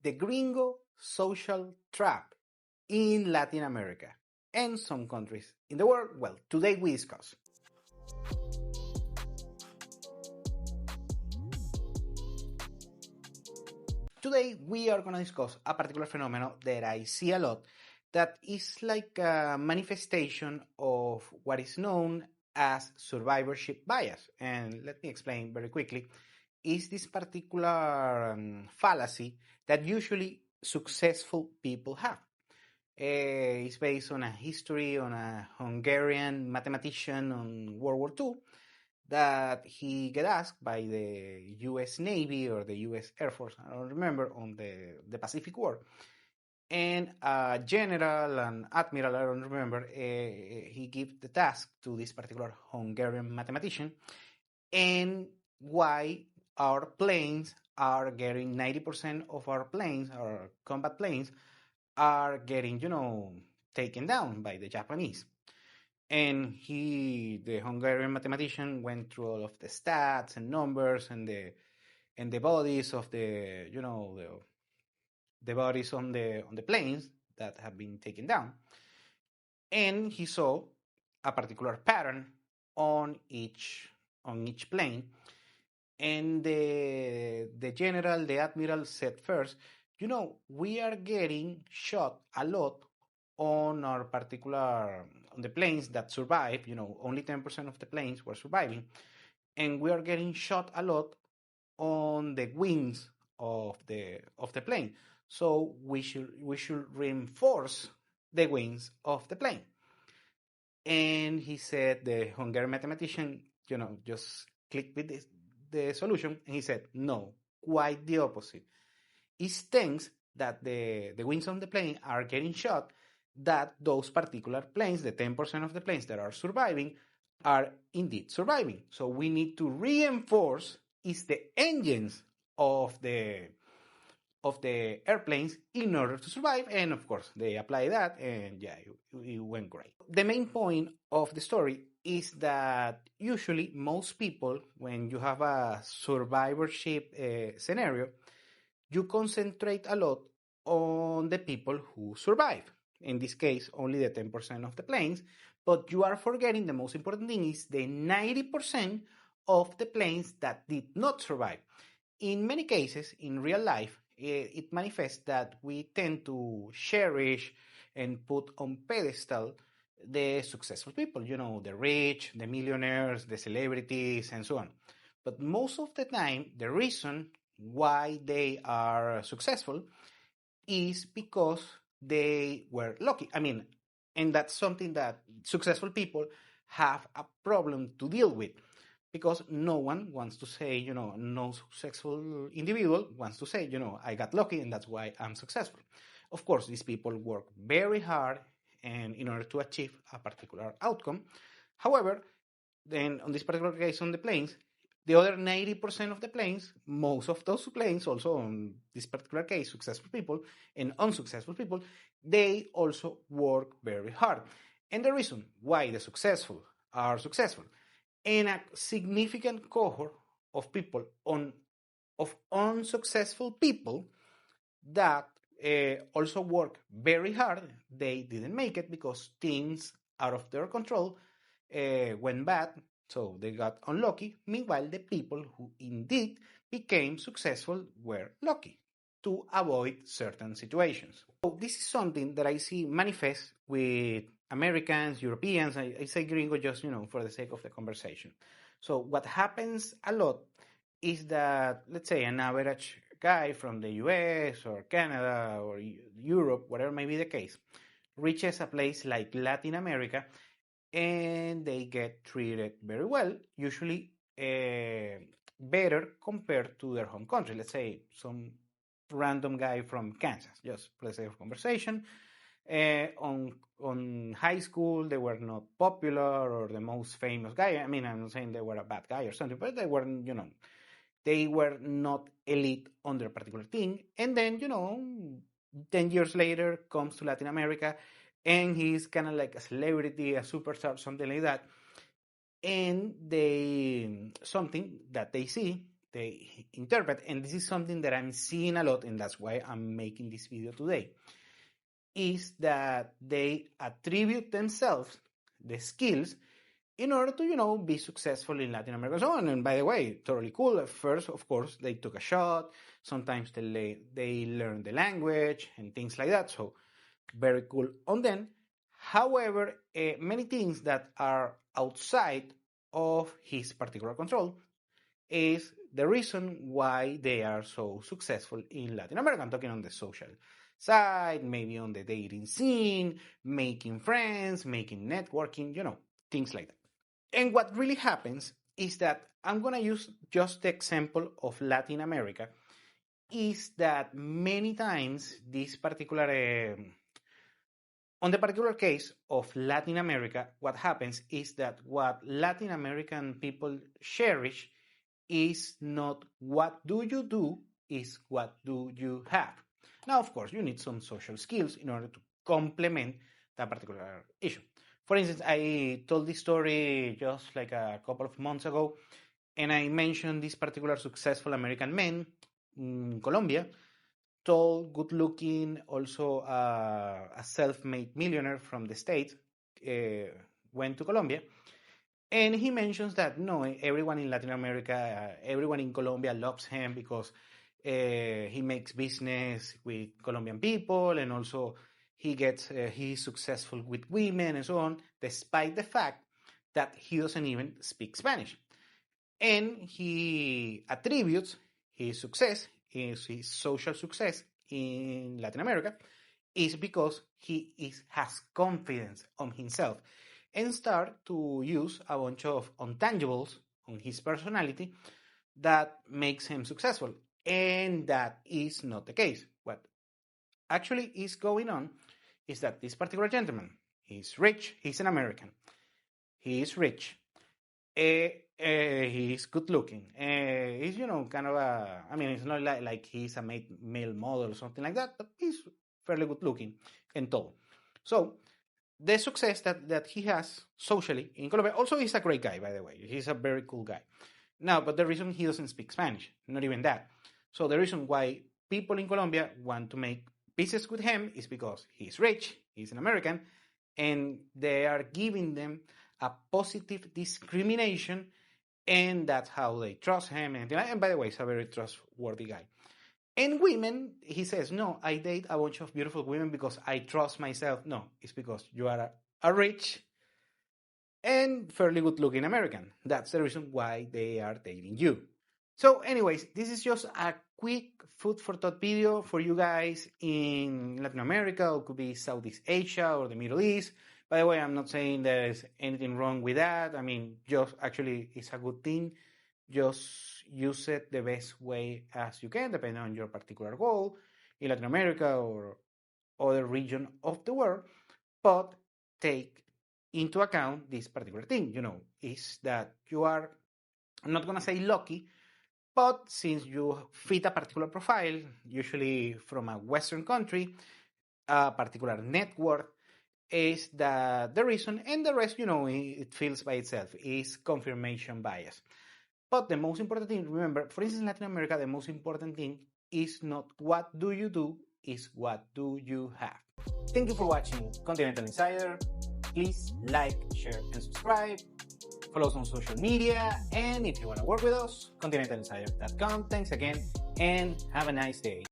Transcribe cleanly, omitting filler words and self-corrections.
the Gringo social trap in Latin America and some countries in the world. Well, today we discuss. Today we are going to discuss a particular phenomenon that I see a lot that is like a manifestation of what is known as survivorship bias. And let me explain very quickly. Is this particular fallacy that usually successful people have. It's based on a history on a Hungarian mathematician on World War II that he get asked by the U.S. Navy or the U.S. Air Force, I don't remember, on the Pacific War. And a general and admiral, I don't remember, he gave the task to this particular Hungarian mathematician and why our planes are getting 90% of our planes, our combat planes, are getting, taken down by the Japanese. And the Hungarian mathematician, went through all of the stats and numbers and the bodies of the bodies on the planes that have been taken down. And he saw a particular pattern on each plane. And the general, the admiral said first, we are getting shot a lot on our particular, on the planes that survive, only 10% of the planes were surviving. And we are getting shot a lot on the wings of the plane. So we should reinforce the wings of the plane. And he said, the Hungarian mathematician, just clicked with the solution, and he said, no, quite the opposite. It's thanks that the wings on the plane are getting shot that those particular planes, the 10% of the planes that are surviving, are indeed surviving. So we need to reinforce the engines of the airplanes in order to survive. And of course, they apply that, and yeah, it went great. The main point of the story is that usually most people, when you have a survivorship scenario, you concentrate a lot on the people who survive. In this case, only the 10% of the planes, but you are forgetting the most important thing is the 90% of the planes that did not survive. In many cases, in real life, it manifests that we tend to cherish and put on pedestal the successful people, the rich, the millionaires, the celebrities, and so on. But most of the time, the reason why they are successful is because they were lucky. I mean, and that's something that successful people have a problem to deal with, because no one wants to say, no successful individual wants to say, I got lucky and that's why I'm successful. Of course, these people work very hard and in order to achieve a particular outcome. However, then on this particular case on the planes, the other 90% of the planes, most of those planes, also on this particular case, successful people and unsuccessful people, they also work very hard. And the reason why the successful are successful and a significant cohort of people of unsuccessful people that also work very hard, they didn't make it because things out of their control went bad, so they got unlucky. Meanwhile, the people who indeed became successful were lucky to avoid certain situations. So this is something that I see manifest with Americans, Europeans. I say gringo just, for the sake of the conversation. So what happens a lot is that, let's say, an average guy from the US or Canada or Europe, whatever may be the case, reaches a place like Latin America and they get treated very well, usually better compared to their home country. Let's say some random guy from Kansas, just for the sake of conversation. On high school, they were not popular or the most famous guy. I mean, I'm not saying they were a bad guy or something, but they weren't, they were not elite on their particular thing. And then, 10 years later, comes to Latin America, and he's kind of like a celebrity, a superstar, something like that. And something that they see they interpret, and this is something that I'm seeing a lot, and that's why I'm making this video today, is that they attribute themselves the skills in order to, be successful in Latin America. So, and by the way, totally cool. At first, of course, they took a shot. Sometimes they learn the language and things like that. So, very cool on them. However, many things that are outside of his particular control is the reason why they are so successful in Latin America. I'm talking on the social side, maybe on the dating scene, making friends, making networking, things like that. And what really happens is that I'm going to use just the example of Latin America, is that many times this particular, on the particular case of Latin America, what happens is that what Latin American people cherish is not what do you do, is what do you have. Now, of course, you need some social skills in order to complement that particular issue. For instance, I told this story just like a couple of months ago, and I mentioned this particular successful American man in Colombia, tall, good-looking, also a self-made millionaire from the States, went to Colombia. And he mentions that, no, everyone in Latin America, everyone in Colombia loves him because he makes business with Colombian people, and also he's successful with women and so on, despite the fact that he doesn't even speak Spanish. And he attributes his success, his social success in Latin America, is because he has confidence on himself and start to use a bunch of intangibles on his personality that makes him successful. And that is not the case. What actually is going on is that this particular gentleman is rich. He's an American. He is rich. He's good looking. He's, kind of it's not like he's a male model or something like that, but he's fairly good looking and tall. So the success that he has socially in Colombia, also he's a great guy, by the way. He's a very cool guy. Now, but the reason he doesn't speak Spanish, not even that. So the reason why people in Colombia want to make business with him is because he's rich, he's an American, and they are giving them a positive discrimination, and that's how they trust him. And by the way, he's a very trustworthy guy. And women, he says, no, I date a bunch of beautiful women because I trust myself. No, it's because you are a rich and fairly good-looking American. That's the reason why they are dating you. So anyways, this is just a quick food for thought video for you guys in Latin America, or could be Southeast Asia or the Middle East. By the way, I'm not saying there's anything wrong with that. Just actually, it's a good thing. Just use it the best way as you can, depending on your particular goal in Latin America or other region of the world. But take into account this particular thing, is that you are, I'm not going to say lucky, but since you fit a particular profile, usually from a Western country, a particular net worth, is that the reason, and the rest, it feels by itself, is confirmation bias. But the most important thing, remember, for instance, in Latin America, the most important thing is not what do you do, is what do you have. Thank you for watching Continental Insider. Please like, share, and subscribe. Follow us on social media. And if you want to work with us, continentalinsider.com. Thanks again, and have a nice day.